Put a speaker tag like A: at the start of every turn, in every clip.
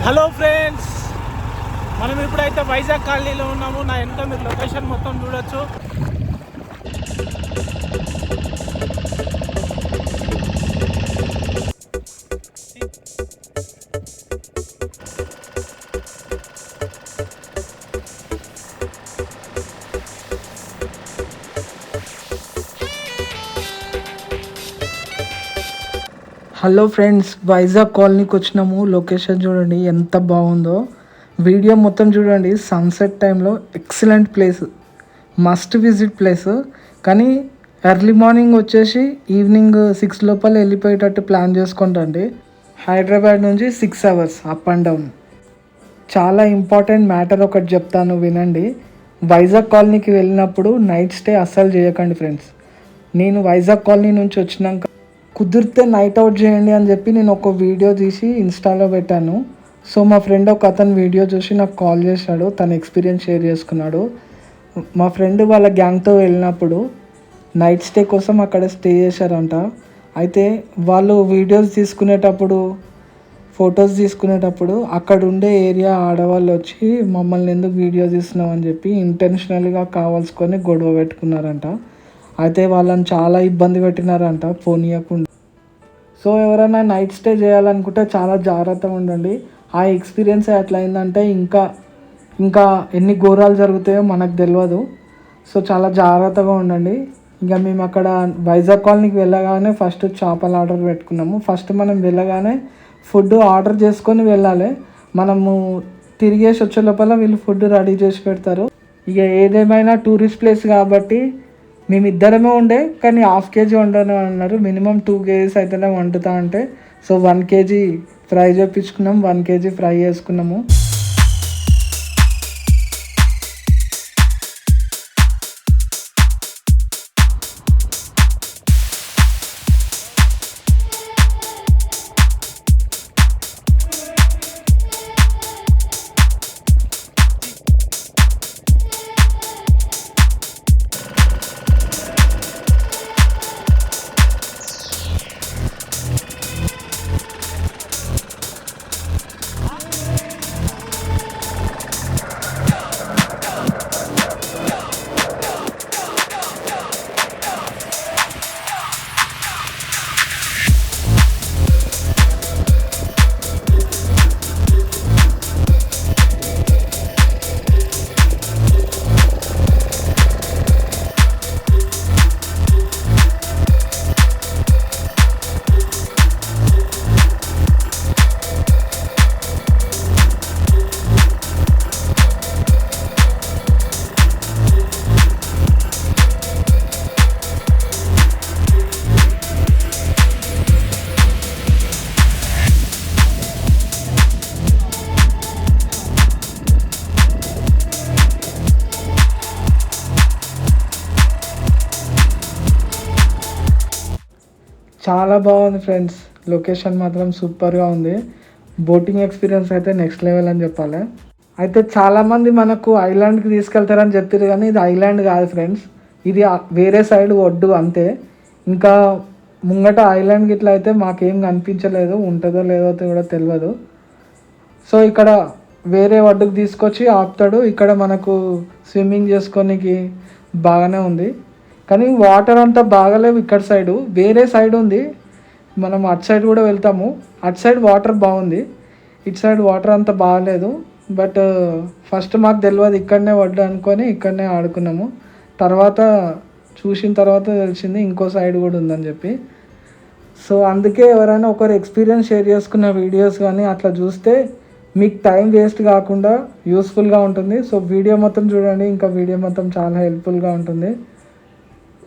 A: Hello friends, మనం ఇప్పుడైతే వైజాగ్ కాలనీలో ఉన్నాము. నా వెనక మీరు లొకేషన్ మొత్తం చూడొచ్చు.
B: హలో ఫ్రెండ్స్, వైజాగ్ కాలనీకి వచ్చినాము. లొకేషన్ చూడండి ఎంత బాగుందో. వీడియో మొత్తం చూడండి. సన్సెట్ టైంలో excellent place, must visit place. కానీ ఎర్లీ మార్నింగ్ వచ్చేసి ఈవినింగ్ 6 లోపల వెళ్ళిపోయేటట్టు ప్లాన్ చేసుకుంటండి. హైదరాబాద్ నుంచి 6 hours అప్ అండ్ డౌన్. చాలా ఇంపార్టెంట్ మ్యాటర్ ఒకటి చెప్తాను వినండి. వైజాగ్ కాలనీకి వెళ్ళినప్పుడు నైట్ స్టే అస్సలు చేయకండి ఫ్రెండ్స్. నేను వైజాగ్ కాలనీ నుంచి వచ్చినాక కుదిరితే నైట్ అవుట్ చేయండి అని చెప్పి నేను ఒక వీడియో తీసి ఇన్స్టాలో పెట్టాను. సో మా ఫ్రెండ్ ఒక అతను వీడియో చూసి నాకు కాల్ చేశాడు, తన ఎక్స్పీరియన్స్ షేర్ చేసుకున్నాడు. మా ఫ్రెండ్ వాళ్ళ గ్యాంగ్తో వెళ్ళినప్పుడు నైట్ స్టే కోసం అక్కడ స్టే చేశారంట. అయితే వాళ్ళు వీడియోస్ తీసుకునేటప్పుడు, ఫొటోస్ తీసుకునేటప్పుడు అక్కడ ఉండే ఏరియా ఆడవాళ్ళు వచ్చి మమ్మల్ని ఎందుకు వీడియో తీస్తున్నావు అని చెప్పి ఇంటెన్షనల్గా కావాల్సుకొని గొడవ పెట్టుకున్నారంట. అయితే వాళ్ళని చాలా ఇబ్బంది పెట్టినారంట పోనీయకుండా. సో ఎవరైనా నైట్ స్టే చేయాలనుకుంటే చాలా జాగ్రత్తగా ఉండండి. ఆ ఎక్స్పీరియన్స్ ఎట్లా అయిందంటే ఇంకా ఎన్ని ఘోరాలు జరుగుతాయో మనకు తెలియదు. సో చాలా జాగ్రత్తగా ఉండండి. ఇంకా మేము అక్కడ వైజాగ్ కాలనీకి వెళ్ళగానే ఫస్ట్ చేపలు ఆర్డర్ పెట్టుకున్నాము. ఫస్ట్ మనం వెళ్ళగానే ఫుడ్ ఆర్డర్ చేసుకొని వెళ్ళాలి. మనము తిరిగేసి వచ్చే లోపల వీళ్ళు ఫుడ్ రెడీ చేసి పెడతారు. ఇక ఏదేమైనా టూరిస్ట్ ప్లేస్ కాబట్టి మేమిద్దరమే ఉండే, కానీ 1/2 kg వండను అన్నారు. మినిమం 2 kgs అయితేనే వండుతా అంటే సో 1 kg ఫ్రై చేయించుకున్నాం, 1 kg ఫ్రై చేసుకున్నాము. చాలా బాగుంది ఫ్రెండ్స్. లొకేషన్ మాత్రం సూపర్గా ఉంది. బోటింగ్ ఎక్స్పీరియన్స్ అయితే నెక్స్ట్ లెవెల్ అని చెప్పాలి. అయితే చాలామంది మనకు ఐలాండ్కి తీసుకెళ్తారని చెప్పారు, కానీ ఇది ఐలాండ్ కాదు ఫ్రెండ్స్. ఇది వేరే సైడ్ ఒడ్డు అంతే. ఇంకా ముంగట ఐలాండ్కి ఇట్లా అయితే మాకేం కనిపించలేదు, ఉంటుందో లేదో కూడా తెలియదు. సో ఇక్కడ వేరే ఒడ్డుకు తీసుకొచ్చి ఆపుతాడు. ఇక్కడ మనకు స్విమ్మింగ్ చేసుకోనికి బాగానే ఉంది, కానీ వాటర్ అంతా బాగాలేవు. ఇక్కడ సైడు వేరే సైడ్ ఉంది, మనం అటు సైడ్ కూడా వెళ్తాము. అటు సైడ్ వాటర్ బాగుంది, ఇటు సైడ్ వాటర్ అంతా బాగాలేదు. బట్ ఫస్ట్ మాకు తెలియదు, ఇక్కడనే వడ్డు అనుకొని ఇక్కడనే ఆడుకున్నాము. తర్వాత చూసిన తర్వాత తెలిసింది ఇంకో సైడ్ కూడా ఉందని చెప్పి. సో అందుకే ఎవరైనా ఒకరు ఎక్స్పీరియన్స్ షేర్ చేసుకున్న వీడియోస్ కానీ అట్లా చూస్తే మీకు టైం వేస్ట్ కాకుండా యూస్ఫుల్గా ఉంటుంది. సో వీడియో మొత్తం చూడండి, ఇంకా వీడియో మొత్తం చాలా హెల్ప్ఫుల్గా ఉంటుంది.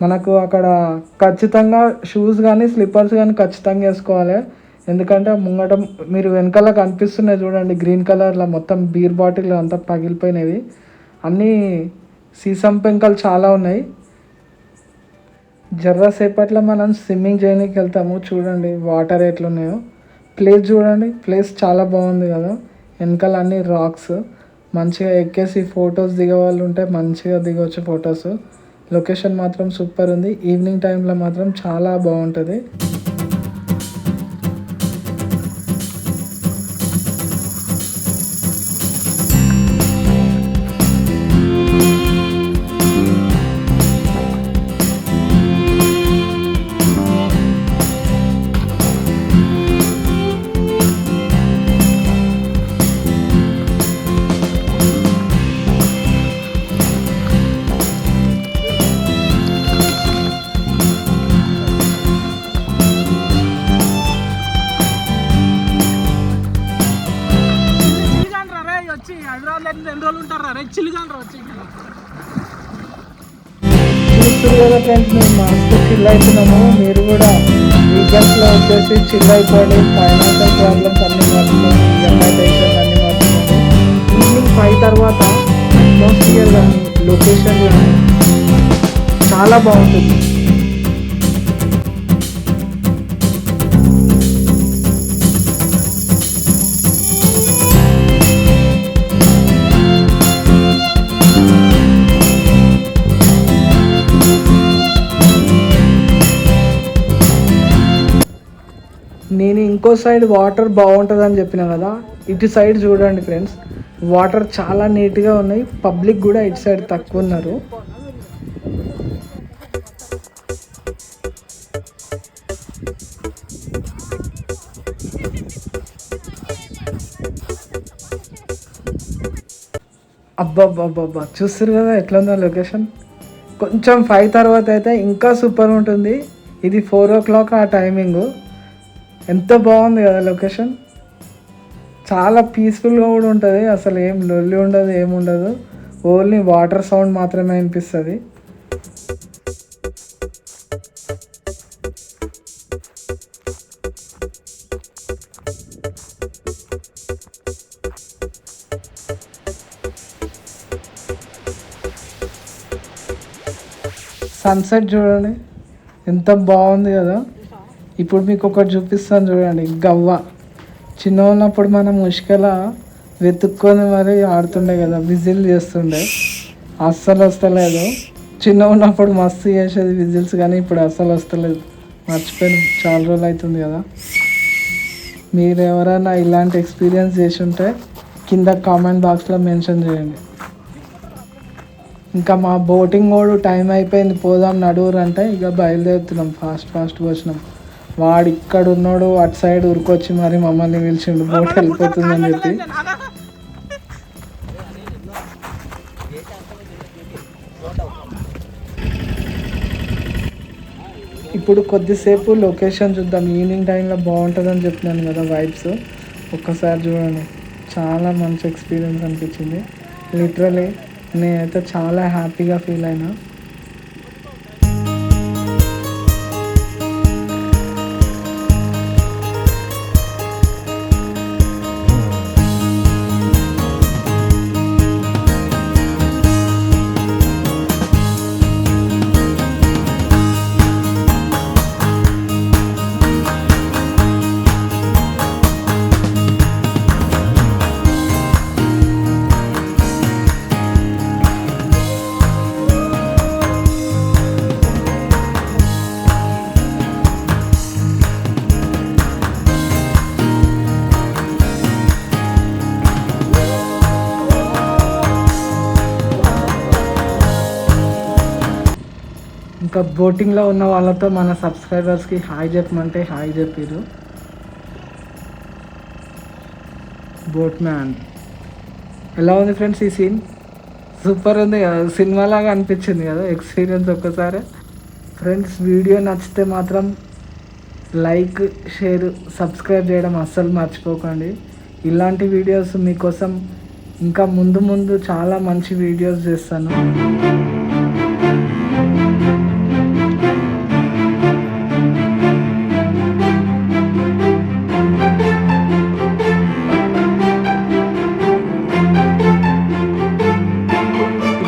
B: మనకు అక్కడ ఖచ్చితంగా షూస్ కానీ స్లిప్పర్స్ కానీ ఖచ్చితంగా వేసుకోవాలి. ఎందుకంటే ముంగట మీరు వెనకాల కనిపిస్తున్నాయి చూడండి, గ్రీన్ కలర్లో మొత్తం బీర్ బాటిల్ అంతా పగిలిపోయినవి. అన్నీ సీసం పెంకలు చాలా ఉన్నాయి. జర్రసేపట్లో మనం స్విమ్మింగ్ చేయడానికి వెళ్తాము. చూడండి వాటర్ ఎట్లున్నాయో. ప్లేస్ చూడండి, ప్లేస్ చాలా బాగుంది కదా. వెనకాల అన్ని రాక్స్, మంచిగా ఎక్కేసి ఫొటోస్ దిగే వాళ్ళు ఉంటే మంచిగా దిగవచ్చు ఫొటోస్. లొకేషన్ మాత్రం సూపర్ ఉంది. ఈవినింగ్ టైంలో మాత్రం చాలా బాగుంటుంది.
A: వచ్చి హైదరాబాద్ 2 రోజులు ఉంటారా రే చిల్లుగా వచ్చి
B: చూస్తారు కదా ఫ్రెండ్స్, మేము మస్తు చిల్ అవుతున్నాము. మీరు కూడా వీకెండ్స్లో వచ్చేసి చిల్ అయిపోండి. ఫైనాన్షియల్ ప్రాబ్లమ్స్ అన్నీ మర్చిపోండి, ఈఎంఐ టెన్షన్ అన్నీ మర్చిపోండి. ఈవినింగ్ 5 తర్వాత అట్మాస్ఫియర్ కానీ లొకేషన్ కానీ చాలా బాగుంటుంది. నేను ఇంకో సైడ్ వాటర్ బాగుంటుంది అని చెప్పిన కదా, ఇటు సైడ్ చూడండి ఫ్రెండ్స్, వాటర్ చాలా నీట్గా ఉన్నాయి. పబ్లిక్ కూడా ఇటు సైడ్ తక్కువ ఉన్నారు. అబ్బాబ్బాబ్బా చూస్తారు కదా ఎట్లా ఉందో లొకేషన్. కొంచెం 5 తర్వాత అయితే ఇంకా సూపర్ ఉంటుంది. ఇది 4 o'clock ఆ టైమింగు. ఎంత బాగుంది కదా లొకేషన్. చాలా పీస్ఫుల్గా కూడా ఉంటుంది. అసలు ఏం లొల్లి ఉండదు, ఏముండదు. ఓన్లీ వాటర్ సౌండ్ మాత్రమే అనిపిస్తుంది. సన్సెట్ చూడండి ఎంత బాగుంది కదా. ఇప్పుడు మీకు ఒకటి చూపిస్తాను చూడండి, గవ్వ. చిన్న ఉన్నప్పుడు మనం ముష్కల వెతుక్కొని మరి ఆడుతుండే కదా, విజిల్ చేస్తుండే. అస్సలు వస్తలేదు. చిన్న ఉన్నప్పుడు మస్తు చేసేది విజిల్స్, కానీ ఇప్పుడు అస్సలు వస్తలేదు. మర్చిపోయిన చాలా రోజులు అవుతుంది కదా. మీరు ఎవరైనా ఇలాంటి ఎక్స్పీరియన్స్ చేసి ఉంటే కింద కామెంట్ బాక్స్లో మెన్షన్ చేయండి. ఇంకా మా బోటింగ్ కూడా టైం అయిపోయింది, పోదాం నడువురు అంటే ఇక బయలుదేరుతున్నాం. ఫాస్ట్ వచ్చినాం. వాడు ఇక్కడ ఉన్నాడు, అటు సైడ్ ఉరికొచ్చి మరి మమ్మల్ని పిలిచిండు, బోట్ వెళ్ళిపోతుందని చెప్పి. ఇప్పుడు కొద్దిసేపు లొకేషన్ చూద్దాం. ఈవినింగ్ టైంలో బాగుంటుందని చెప్తున్నాను కదా వైబ్స్. ఒక్కసారి చూడండి, చాలా మంచి ఎక్స్పీరియన్స్ అనిపించింది. లిటరలీ నేనైతే చాలా హ్యాపీగా ఫీల్ అయినా. ఇంకా బోటింగ్లో ఉన్న వాళ్ళతో మన సబ్స్క్రైబర్స్కి హాయ్ చెప్పమంటే హాయ్ చెప్పారు. బోట్ మ్యాన్ ఎలా ఉంది ఫ్రెండ్స్ ఈ సీన్? సూపర్ ఉంది కదా, సినిమా లాగా అనిపించింది కదా ఎక్స్పీరియన్స్ ఒక్కసారి. ఫ్రెండ్స్ వీడియో నచ్చితే మాత్రం లైక్, షేర్, సబ్స్క్రైబ్ చేయడం అస్సలు మర్చిపోకండి. ఇలాంటి వీడియోస్ మీకోసం ఇంకా ముందు చాలా మంచి వీడియోస్ చేస్తాను.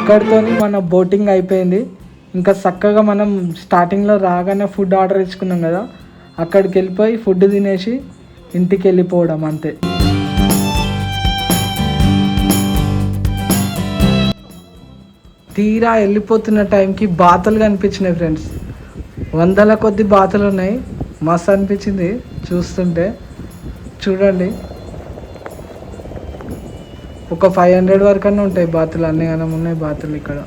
B: ఇక్కడితో మన బోటింగ్ అయిపోయింది. ఇంకా చక్కగా మనం స్టార్టింగ్లో రాగానే ఫుడ్ ఆర్డర్ ఇచ్చుకున్నాం కదా, అక్కడికి వెళ్ళిపోయి ఫుడ్ తినేసి ఇంటికి వెళ్ళిపోవడం అంతే. తీరా వెళ్ళిపోతున్న టైంకి బాతులు కనిపించినాయి ఫ్రెండ్స్. 100ల కొద్ది బాతులు ఉన్నాయి. మస్తు అనిపించింది చూస్తుంటే. చూడండి, ఒక 500 వరకు అన్నీ ఉంటాయి బాతులు. అన్నీ ఉన్నాయి బాతులు ఇక్కడ.